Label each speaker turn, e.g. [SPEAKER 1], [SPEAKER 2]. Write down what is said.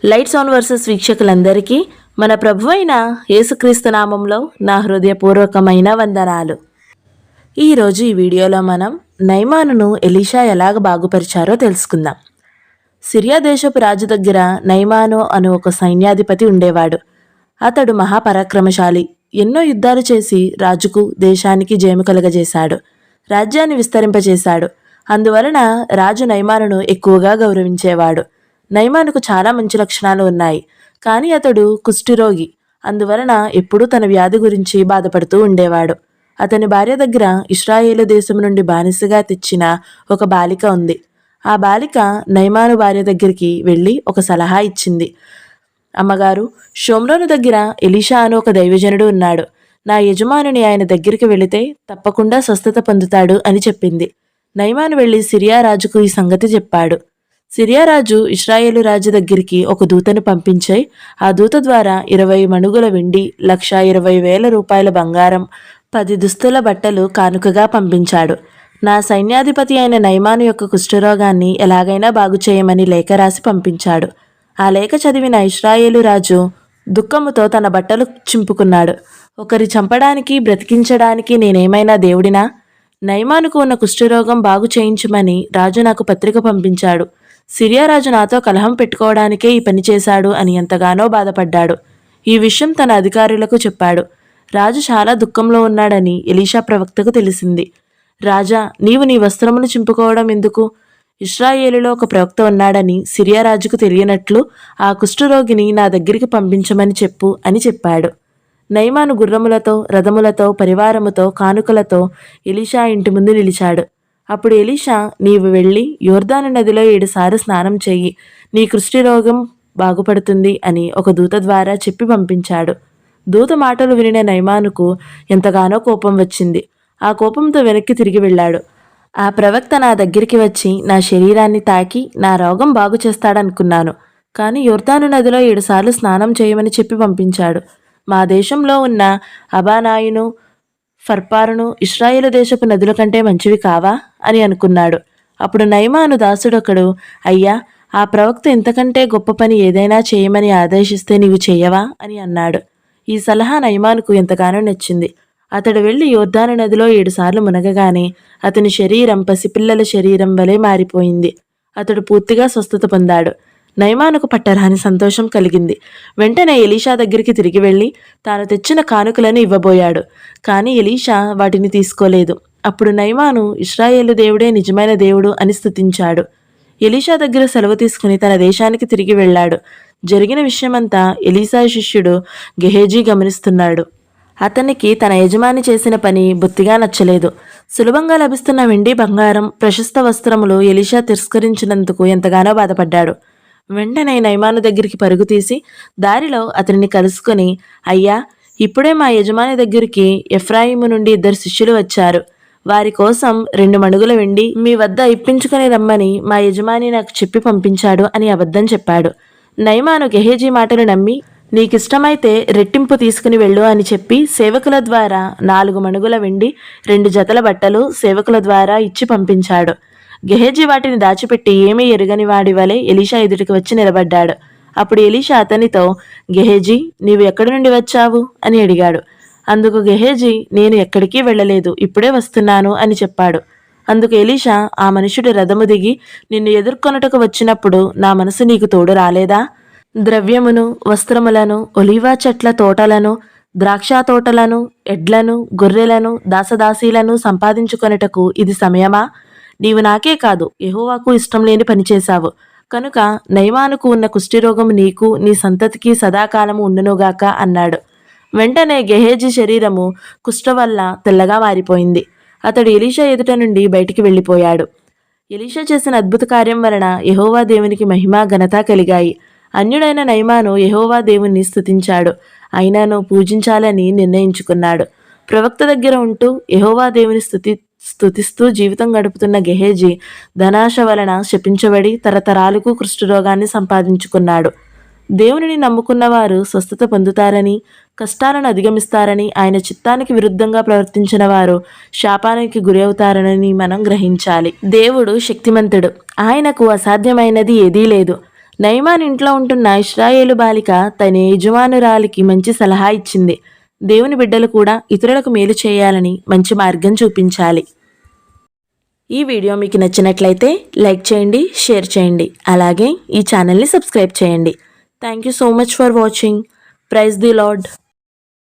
[SPEAKER 1] Lights on versus వీక్షకులందరికీ మన ప్రభువైన యేసుక్రీస్తు నామంలో నా హృదయపూర్వకమైన వందనాలు. ఈరోజు ఈ వీడియోలో మనం నయమానును ఎలీషా ఎలాగ బాగుపరిచారో తెలుసుకుందాం. సిరియా దేశపు రాజు దగ్గర నయమాను అను ఒక సైన్యాధిపతి ఉండేవాడు. అతడు మహాపరాక్రమశాలి. ఎన్నో యుద్ధాలు చేసి రాజుకు దేశానికి జయము కలుగజేశాడు. రాజ్యాన్ని విస్తరింపజేశాడు. అందువలన రాజు నయమానును ఎక్కువగా గౌరవించేవాడు. నయమానుకు చాలా మంచి లక్షణాలు ఉన్నాయి. కానీ అతడు కుష్ఠరోగి. అందువలన ఎప్పుడూ తన వ్యాధి గురించి బాధపడుతూ ఉండేవాడు. అతని భార్య దగ్గర ఇశ్రాయేలు దేశం నుండి బానిసగా తెచ్చిన ఒక బాలిక ఉంది. ఆ బాలిక నయమాను భార్య దగ్గరికి వెళ్ళి ఒక సలహా ఇచ్చింది. అమ్మగారు, షోమ్రోను దగ్గర ఎలీషా అను ఒక దైవజనుడు ఉన్నాడు. నా యజమానుని ఆయన దగ్గరికి వెళితే తప్పకుండా స్వస్థత పొందుతాడు అని చెప్పింది. నయమాను వెళ్ళి సిరియా రాజుకు ఈ సంగతి చెప్పాడు. సిరియా రాజు ఇశ్రాయేలు రాజు దగ్గరికి ఒక దూతను పంపించి ఆ దూత ద్వారా 20 మణుగుల వెండి, 1,20,000 రూపాయల బంగారం, 10 దుస్తుల బట్టలు కానుకగా పంపించాడు. నా సైన్యాధిపతి అయిన నయమాను యొక్క కుష్ఠరోగాన్ని ఎలాగైనా బాగు చేయమని లేఖ రాసి పంపించాడు. ఆ లేఖ చదివిన ఇశ్రాయేలు రాజు దుఃఖముతో తన బట్టలు చింపుకున్నాడు. ఒకరి చంపడానికి బ్రతికించడానికి నేనేమైనా దేవుడినా? నయమానుకు ఉన్న కుష్ఠరోగం బాగు చేయించమని రాజు నాకు పత్రిక పంపించాడు. సిరియా రాజు నాతో కలహం పెట్టుకోవడానికే ఈ పని చేశాడు అని ఎంతగానో బాధపడ్డాడు. ఈ విషయం తన అధికారులకు చెప్పాడు. రాజు చాలా దుఃఖంలో ఉన్నాడని ఎలీషా ప్రవక్తకు తెలిసింది. రాజా, నీవు నీ వస్త్రమును చింపుకోవడం ఎందుకు? ఇశ్రాయేలులో ఒక ప్రవక్త ఉన్నాడని సిరియా రాజుకు తెలియనట్లు ఆ కుష్ఠరోగిని నా దగ్గరికి పంపించమని చెప్పు అని చెప్పాడు. నయమాను గుర్రములతో, రథములతో, పరివారముతో, కానుకలతో ఎలీషా ఇంటి ముందు నిలిచాడు. అప్పుడు ఎలీషా, నీవు వెళ్ళి యోర్దాను నదిలో 7 సార్లు స్నానం చెయ్యి, నీ కుష్ఠరోగం బాగుపడుతుంది అని ఒక దూత ద్వారా చెప్పి పంపించాడు. దూత మాటలు వినిన నయమానుకు ఎంతగానో కోపం వచ్చింది. ఆ కోపంతో వెనక్కి తిరిగి వెళ్ళాడు. ఆ ప్రవక్త నా దగ్గరికి వచ్చి నా శరీరాన్ని తాకి నా రోగం బాగు చేస్తాడనుకున్నాను. కానీ యోర్దాను నదిలో 7 సార్లు స్నానం చేయమని చెప్పి పంపించాడు. మా దేశంలో ఉన్న అబానాయును, ఫర్పారును ఇశ్రాయేలు దేశపు నదుల కంటే మంచివి కావా అని అనుకున్నాడు. అప్పుడు నయమాను దాసుడొకడు, అయ్యా, ఆ ప్రవక్త ఇంతకంటే గొప్ప పని ఏదైనా చేయమని ఆదేశిస్తే నీవు చేయవా అని అన్నాడు. ఈ సలహా నయమానుకు ఎంతగానో నచ్చింది. అతడు వెళ్లి యోర్దాను నదిలో 7 సార్లు మునగగానే అతని శరీరం పసిపిల్లల శరీరం వలె మారిపోయింది. అతడు పూర్తిగా స్వస్థత పొందాడు. నయమానుకు పట్టరాని సంతోషం కలిగింది. వెంటనే ఎలీషా దగ్గరికి తిరిగి వెళ్ళి తాను తెచ్చిన కానుకలను ఇవ్వబోయాడు. కానీ ఎలీషా వాటిని తీసుకోలేదు. అప్పుడు నయమాను ఇశ్రాయేలు దేవుడే నిజమైన దేవుడు అని స్తుతించాడు. ఎలీషా దగ్గర సెలవు తీసుకుని తన దేశానికి తిరిగి వెళ్ళాడు. జరిగిన విషయమంతా ఎలీషా శిష్యుడు గెహేజీ గమనిస్తున్నాడు. అతనికి తన యజమాని చేసిన పని బొత్తిగా నచ్చలేదు. సులభంగా లభిస్తున్న వెండి, బంగారం, ప్రశస్త వస్త్రములు ఎలీషా తిరస్కరించినందుకు ఎంతగానో బాధపడ్డాడు. వెంటనే నయమాను దగ్గరికి పరుగు తీసి దారిలో అతనిని కలుసుకొని, అయ్యా, ఇప్పుడే మా యజమాని దగ్గరికి ఎఫ్రాయిము నుండి 2 శిష్యులు వచ్చారు. వారి కోసం 2 మణుగుల వెండి మీ వద్ద ఇప్పించుకొని రమ్మని మా యజమాని నాకు చెప్పి పంపించాడు అని అబద్ధం చెప్పాడు. నయమాను గెహేజీ మాటలు నమ్మి, నీకిష్టమైతే రెట్టింపు తీసుకుని వెళ్ళు అని చెప్పి సేవకుల ద్వారా 4 మణుగుల వెండి, 2 జతల బట్టలు సేవకుల ద్వారా ఇచ్చి పంపించాడు. గెహేజీ వాటిని దాచిపెట్టి ఏమీ ఎరుగని వాడి వలె ఎలీషా ఎదుటికి వచ్చి నిలబడ్డాడు. అప్పుడు ఎలీషా అతనితో, గెహేజీ, నీవు ఎక్కడి నుండి వచ్చావు అని అడిగాడు. అందుకు గెహేజీ, నేను ఎక్కడికి వెళ్ళలేదు, ఇప్పుడే వస్తున్నాను అని చెప్పాడు. అందుకు ఎలీషా, ఆ మనుషుడు రథము దిగి నిన్ను ఎదుర్కొనుటకు వచ్చినప్పుడు నా మనసు నీకు తోడు రాలేదా? ద్రవ్యమును, వస్త్రములను, ఒలీవా చెట్ల తోటలను, ద్రాక్ష తోటలను, ఎడ్లను, గొర్రెలను, దాసదాసీలను సంపాదించుకొనుటకు ఇది సమయమా? నీవు నాకే కాదు, యెహోవాకు ఇష్టం లేని పని చేశావు. కనుక నయమానుకు ఉన్న కుష్ఠరోగం నీకు, నీ సంతతికి సదాకాలము ఉండునుగాక అన్నాడు. వెంటనే గెహేజీ శరీరము కుష్ఠ వల్ల తెల్లగా మారిపోయింది. అతడు ఎలీషా ఎదుట నుండి బయటికి వెళ్ళిపోయాడు. ఎలీషా చేసిన అద్భుత కార్యం వలన యెహోవా దేవునికి మహిమ, ఘనత కలిగాయి. అన్యుడైన నయమాను యెహోవా దేవుణ్ణి స్తుతించాడు. అయినాను పూజించాలని నిర్ణయించుకున్నాడు. ప్రవక్త దగ్గర ఉంటూ యెహోవా దేవుని స్తుతిస్తూ జీవితం గడుపుతున్న గెహేజీ ధనాశ వలన శపించబడి తరతరాలకు కుష్ఠరోగాన్ని సంపాదించుకున్నాడు. దేవునిని నమ్ముకున్న వారు స్వస్థత పొందుతారని, కష్టాలను అధిగమిస్తారని, ఆయన చిత్తానికి విరుద్ధంగా ప్రవర్తించిన వారు శాపానికి గురి అవుతారని మనం గ్రహించాలి. దేవుడు శక్తిమంతుడు. ఆయనకు అసాధ్యమైనది ఏదీ లేదు. నయమాన్ ఇంట్లో ఉంటున్న ఇశ్రాయేలు బాలిక తన యజమానురాలికి మంచి సలహా ఇచ్చింది. దేవుని బిడ్డలు కూడా ఇతరులకు మేలు చేయాలని మంచి మార్గం చూపించాలి. ఈ వీడియో మీకు నచ్చినట్లయితే లైక్ చేయండి, షేర్ చేయండి. అలాగే ఈ ఛానల్ని సబ్స్క్రైబ్ చేయండి. Thank you so much for watching. Praise the lord.